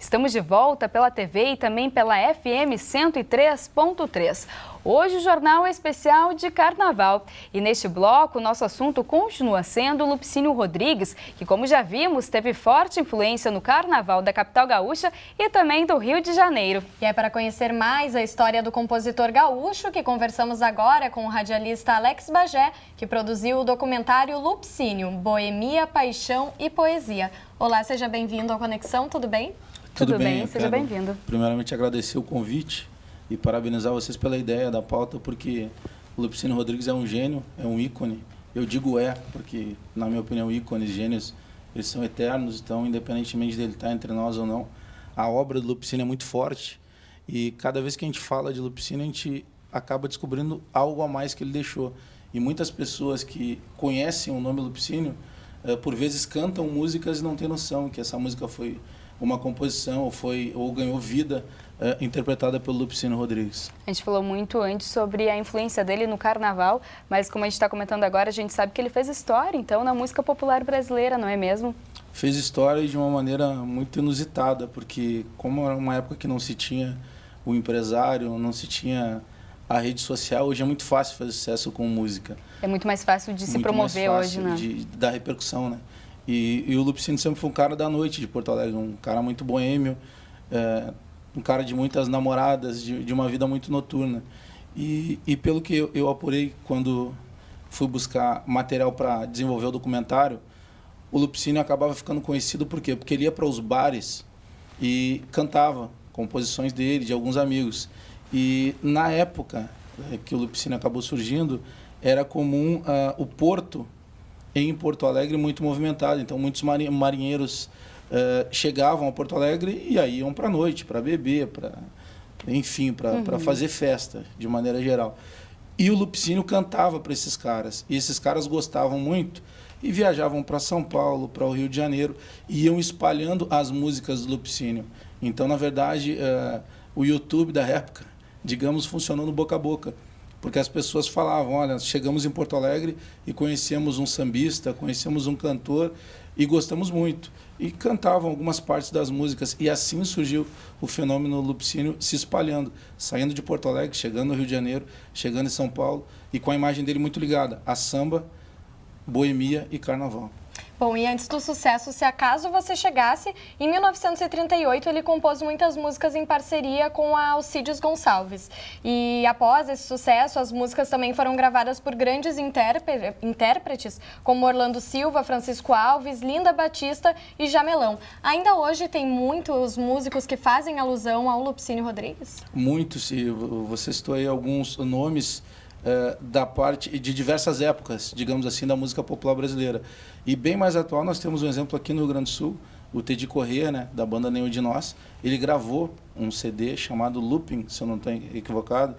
Estamos de volta pela TV e também pela FM 103.3. Hoje o jornal é especial de Carnaval e neste bloco o nosso assunto continua sendo Lupicínio Rodrigues, que como já vimos teve forte influência no Carnaval da capital gaúcha e também do Rio de Janeiro. E é para conhecer mais a história do compositor gaúcho que conversamos agora com o radialista Alex Bagé, que produziu o documentário Lupicínio, Boemia, Paixão e Poesia. Olá, seja bem-vindo ao Conexão, tudo bem? Tudo bem, seja bem-vindo. Primeiramente agradecer o convite e parabenizar vocês pela ideia da pauta, porque o Lupicínio Rodrigues é um gênio, é um ícone. Eu digo porque, na minha opinião, ícones, gênios, eles são eternos, então, independentemente dele estar entre nós ou não, a obra do Lupicínio é muito forte e cada vez que a gente fala de Lupicínio, a gente acaba descobrindo algo a mais que ele deixou. E muitas pessoas que conhecem o nome Lupicínio, por vezes cantam músicas e não têm noção que essa música foi uma composição ou ganhou vida interpretada pelo Lupicínio Rodrigues. A gente falou muito antes sobre a influência dele no Carnaval, mas como a gente está comentando agora, a gente sabe que ele fez história, então, na música popular brasileira, não é mesmo? Fez história de uma maneira muito inusitada, porque como era uma época que não se tinha o empresário, não se tinha a rede social, hoje é muito fácil fazer sucesso com música. É muito mais fácil de se promover hoje, né? De dar repercussão, né? E o Lupicínio sempre foi um cara da noite de Porto Alegre, um cara muito boêmio, um cara de muitas namoradas, de uma vida muito noturna. E pelo que eu apurei quando fui buscar material para desenvolver o documentário, o Lupicínio acabava ficando conhecido por quê? Porque ele ia para os bares e cantava composições dele, de alguns amigos. E na época que o Lupicínio acabou surgindo, era comum o porto em Porto Alegre muito movimentado, então muitos marinheiros chegavam a Porto Alegre e aí iam para a noite, para beber, para fazer festa, de maneira geral. E o Lupicínio cantava para esses caras, e esses caras gostavam muito e viajavam para São Paulo, para o Rio de Janeiro, e iam espalhando as músicas do Lupicínio. Então, na verdade, o YouTube da época, digamos, funcionou no boca a boca. Porque as pessoas falavam, olha, chegamos em Porto Alegre e conhecemos um sambista, conhecemos um cantor e gostamos muito. E cantavam algumas partes das músicas. E assim surgiu o fenômeno Lupicínio se espalhando, saindo de Porto Alegre, chegando no Rio de Janeiro, chegando em São Paulo, e com a imagem dele muito ligada a samba, boemia e carnaval. Bom, e antes do sucesso, se acaso você chegasse, em 1938 ele compôs muitas músicas em parceria com a Alcides Gonçalves. E após esse sucesso, as músicas também foram gravadas por grandes intérpretes, como Orlando Silva, Francisco Alves, Linda Batista e Jamelão. Ainda hoje tem muitos músicos que fazem alusão ao Lupicínio Rodrigues? Muitos, e você citou aí alguns nomes da parte de diversas épocas, digamos assim, da música popular brasileira. E bem mais atual, nós temos um exemplo aqui no Rio Grande do Sul, o Teddy Corrêa, né, da banda Nenhum de Nós. Ele gravou um CD chamado Looping, se eu não estou equivocado,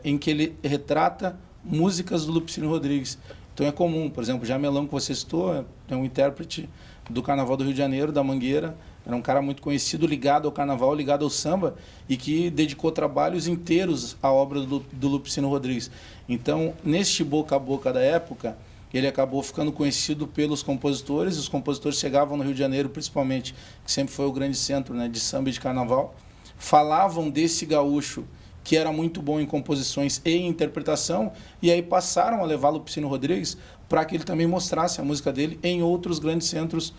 em que ele retrata músicas do Lupicínio Rodrigues. Então é comum, por exemplo, Jamelão, que você citou, é um intérprete do Carnaval do Rio de Janeiro, da Mangueira. Era um cara muito conhecido, ligado ao carnaval, ligado ao samba, e que dedicou trabalhos inteiros à obra do Lupicínio Rodrigues. Então, neste boca a boca da época, ele acabou ficando conhecido pelos compositores. Os compositores chegavam no Rio de Janeiro, principalmente, que sempre foi o grande centro, né, de samba e de carnaval, falavam desse gaúcho que era muito bom em composições e em interpretação, e aí passaram a levar Lupicínio Rodrigues para que ele também mostrasse a música dele em outros grandes centros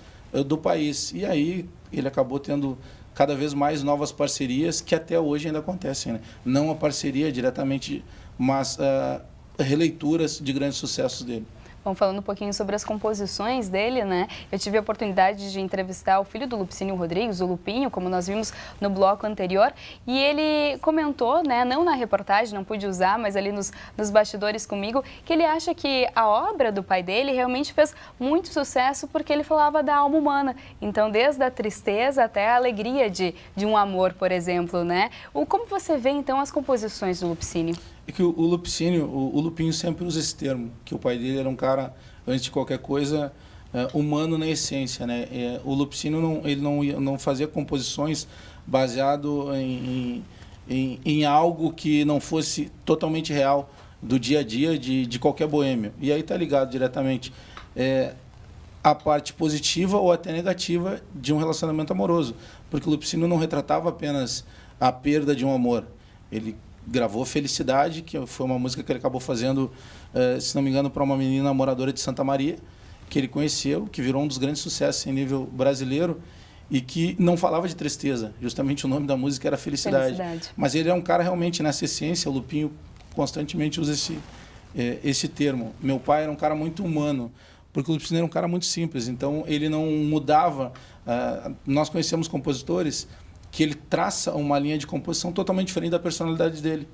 do país. E aí ele acabou tendo cada vez mais novas parcerias que até hoje ainda acontecem, né? Não a parceria diretamente, mas releituras de grandes sucessos dele. Bom, falando um pouquinho sobre as composições dele, né? Eu tive a oportunidade de entrevistar o filho do Lupicínio Rodrigues, o Lupinho, como nós vimos no bloco anterior, e ele comentou, né, não na reportagem, não pude usar, mas ali nos bastidores comigo, que ele acha que a obra do pai dele realmente fez muito sucesso porque ele falava da alma humana. Então, desde a tristeza até a alegria de um amor, por exemplo, né? Como você vê, então, as composições do Lupicínio? É que o Lupicínio, o Lupinho sempre usa esse termo, que o pai dele era um cara, antes de qualquer coisa, humano na essência, né? O Lupicínio ele não fazia composições baseado em algo que não fosse totalmente real do dia a dia de qualquer boêmio. E aí tá ligado diretamente. a parte positiva ou até negativa de um relacionamento amoroso. Porque o Lupicínio não retratava apenas a perda de um amor. Ele gravou Felicidade, que foi uma música que ele acabou fazendo, se não me engano, para uma menina moradora de Santa Maria, que ele conheceu, que virou um dos grandes sucessos em nível brasileiro e que não falava de tristeza. Justamente o nome da música era Felicidade. Mas ele é um cara realmente nessa essência, o Lupinho constantemente usa esse termo. Meu pai era um cara muito humano, porque o Lupicínio era um cara muito simples, então ele não mudava. Nós conhecemos compositores que ele traça uma linha de composição totalmente diferente da personalidade dele.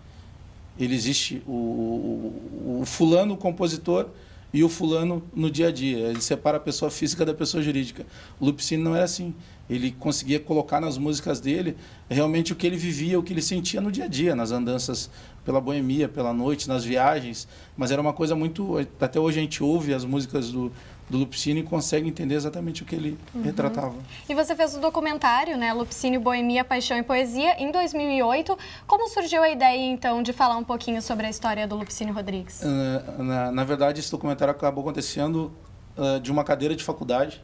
Ele existe o fulano, o compositor, e o fulano no dia a dia. Ele separa a pessoa física da pessoa jurídica. O Lupicínio não era assim. Ele conseguia colocar nas músicas dele realmente o que ele vivia, o que ele sentia no dia a dia, nas andanças pela boemia, pela noite, nas viagens. Mas era uma coisa muito... Até hoje a gente ouve as músicas do Lupicínio e consegue entender exatamente o que ele retratava. E você fez o documentário, né, Lupicínio, Boemia, Paixão e Poesia, em 2008. Como surgiu a ideia, então, de falar um pouquinho sobre a história do Lupicínio Rodrigues? Na verdade, esse documentário acabou acontecendo de uma cadeira de faculdade.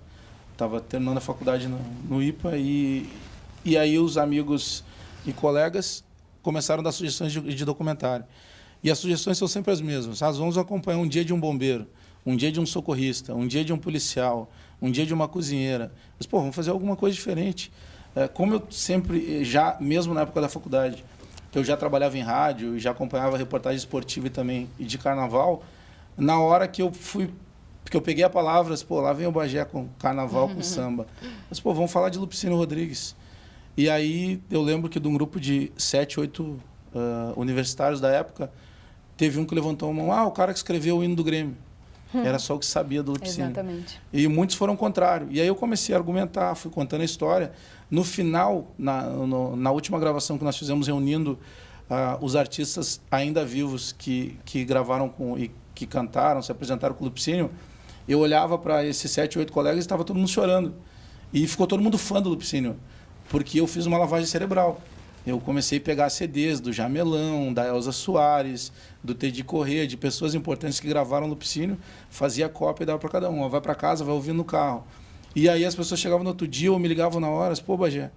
Estava terminando a faculdade no IPA e aí os amigos e colegas começaram a dar sugestões de documentário. E as sugestões são sempre as mesmas. Vamos acompanhar um dia de um bombeiro, um dia de um socorrista, um dia de um policial, um dia de uma cozinheira. Mas, vamos fazer alguma coisa diferente. Como eu sempre, já mesmo na época da faculdade, eu já trabalhava em rádio e já acompanhava reportagem esportiva e de carnaval, na hora que eu fui, porque eu peguei a palavra, lá vem o Bagé com carnaval, com samba. Mas, vamos falar de Lupicínio Rodrigues. E aí eu lembro que de um grupo de 7, 8 universitários da época, teve um que levantou a mão, o cara que escreveu o hino do Grêmio. Era só o que sabia do Lupicínio. Exatamente. E muitos foram contrário. E aí eu comecei a argumentar, fui contando a história. No final, na última gravação que nós fizemos, reunindo os artistas ainda vivos que gravaram e que cantaram, se apresentaram com o Lupicínio, eu olhava para esses 7, 8 colegas e estava todo mundo chorando. E ficou todo mundo fã do Lupicínio, porque eu fiz uma lavagem cerebral. Eu comecei a pegar CDs do Jamelão, da Elza Soares, do Teddy Corrêa, de pessoas importantes que gravaram o Lupicínio, fazia cópia e dava para cada um. Vai para casa, vai ouvindo no carro. E aí as pessoas chegavam no outro dia ou me ligavam na hora, Bagé,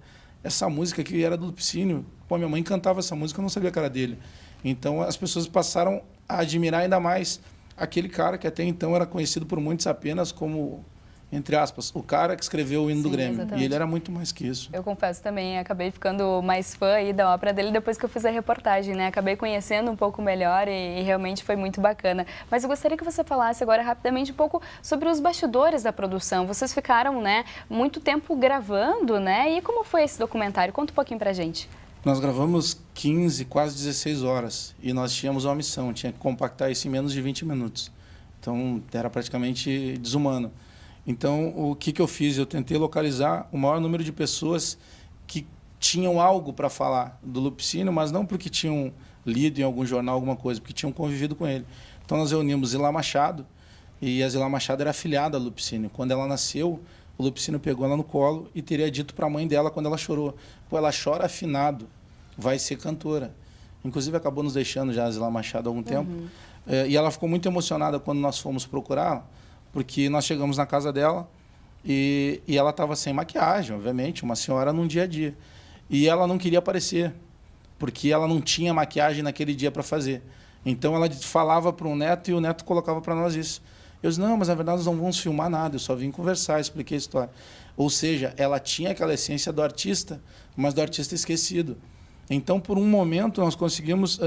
essa música aqui era do Lupicínio. Minha mãe cantava essa música, eu não sabia que era dele. Então as pessoas passaram a admirar ainda mais aquele cara que até então era conhecido por muitos apenas como, entre aspas, o cara que escreveu o hino do Grêmio. Exatamente. E ele era muito mais que isso. Eu confesso também, acabei ficando mais fã aí da ópera dele depois que eu fiz a reportagem, né? Acabei conhecendo um pouco melhor e realmente foi muito bacana. Mas eu gostaria que você falasse agora rapidamente um pouco sobre os bastidores da produção. Vocês ficaram, né, muito tempo gravando, né? E como foi esse documentário? Conta um pouquinho pra gente. Nós gravamos 15, quase 16 horas e nós tínhamos uma missão, tinha que compactar isso em menos de 20 minutos. Então, era praticamente desumano. Então, o que eu fiz? Eu tentei localizar o maior número de pessoas que tinham algo para falar do Lupicínio, mas não porque tinham lido em algum jornal alguma coisa, porque tinham convivido com ele. Então, nós reunimos Zilá Machado, e a Zilá Machado era afilhada a Lupicínio. Quando ela nasceu, o Lupicínio pegou ela no colo e teria dito para a mãe dela quando ela chorou, ela chora afinado, vai ser cantora. Inclusive, acabou nos deixando já a Zilá Machado há algum tempo. E ela ficou muito emocionada quando nós fomos procurá-la, porque nós chegamos na casa dela e ela estava sem maquiagem, obviamente, uma senhora num dia a dia. E ela não queria aparecer, porque ela não tinha maquiagem naquele dia para fazer. Então, ela falava para o neto e o neto colocava para nós isso. Eu disse, não, mas na verdade nós não vamos filmar nada, eu só vim conversar, expliquei a história. Ou seja, ela tinha aquela essência do artista, mas do artista esquecido. Então, por um momento, nós conseguimos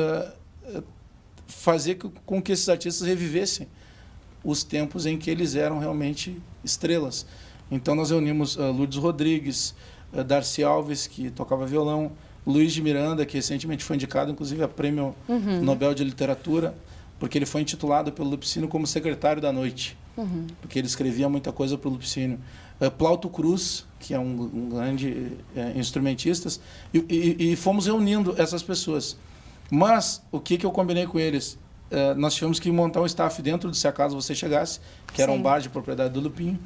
fazer com que esses artistas revivessem os tempos em que eles eram realmente estrelas. Então, nós reunimos Lourdes Rodrigues, Darcy Alves, que tocava violão, Luiz de Miranda, que recentemente foi indicado, inclusive, a Prêmio Nobel de Literatura, porque ele foi intitulado pelo Lupicínio como secretário da noite, porque ele escrevia muita coisa para o Lupicínio. Plauto Cruz, que é um grande instrumentista, e fomos reunindo essas pessoas. Mas o que eu combinei com eles? Nós tivemos que montar um staff dentro de Se Acaso Você Chegasse, que era um bar de propriedade do Lupinho.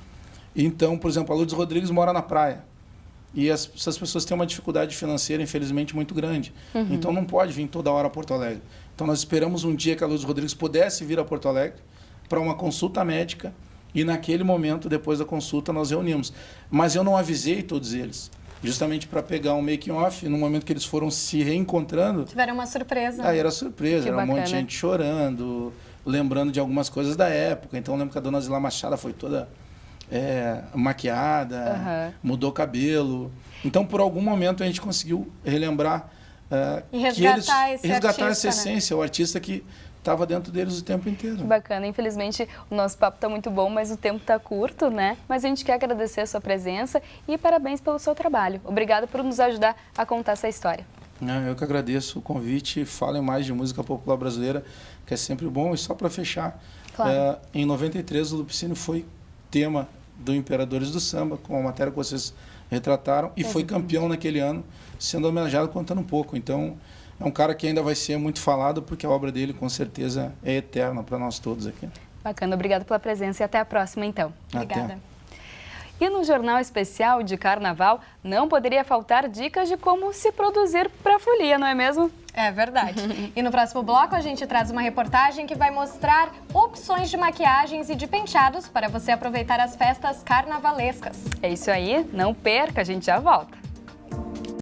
Então, por exemplo, a Lourdes Rodrigues mora na praia. E essas pessoas têm uma dificuldade financeira, infelizmente, muito grande. Então, não pode vir toda hora a Porto Alegre. Então, nós esperamos um dia que a Lourdes Rodrigues pudesse vir a Porto Alegre para uma consulta médica E naquele momento, depois da consulta, nós reunimos. Mas eu não avisei todos eles, justamente para pegar um making-off, no momento que eles foram se reencontrando. Tiveram uma surpresa. Aí era surpresa, Que era um bacana. monte de gente chorando, lembrando de algumas coisas da época. Então eu lembro que a dona Zila Machada foi toda maquiada, mudou cabelo. Então por algum momento a gente conseguiu relembrar E que eles resgatar essa artista, né? essência, o artista que estava dentro deles o tempo inteiro. Que bacana. Infelizmente, o nosso papo está muito bom, mas o tempo está curto, né? Mas a gente quer agradecer a sua presença e parabéns pelo seu trabalho. Obrigada por nos ajudar a contar essa história. Eu que agradeço o convite. Falem mais de música popular brasileira, que é sempre bom. E só para fechar, Claro. em 93 o Lupicínio foi tema do Imperadores do Samba, com a matéria que vocês retrataram, e foi campeão naquele ano, sendo homenageado contando um pouco. Então, é um cara que ainda vai ser muito falado, porque a obra dele, com certeza, é eterna para nós todos aqui. Bacana. Obrigada pela presença e até a próxima, então. Obrigada. Até. E no Jornal Especial de Carnaval, não poderia faltar dicas de como se produzir para a folia, não é mesmo? É verdade. E no próximo bloco a gente traz uma reportagem que vai mostrar opções de maquiagens e de penteados para você aproveitar as festas carnavalescas. É isso aí, não perca, a gente já volta.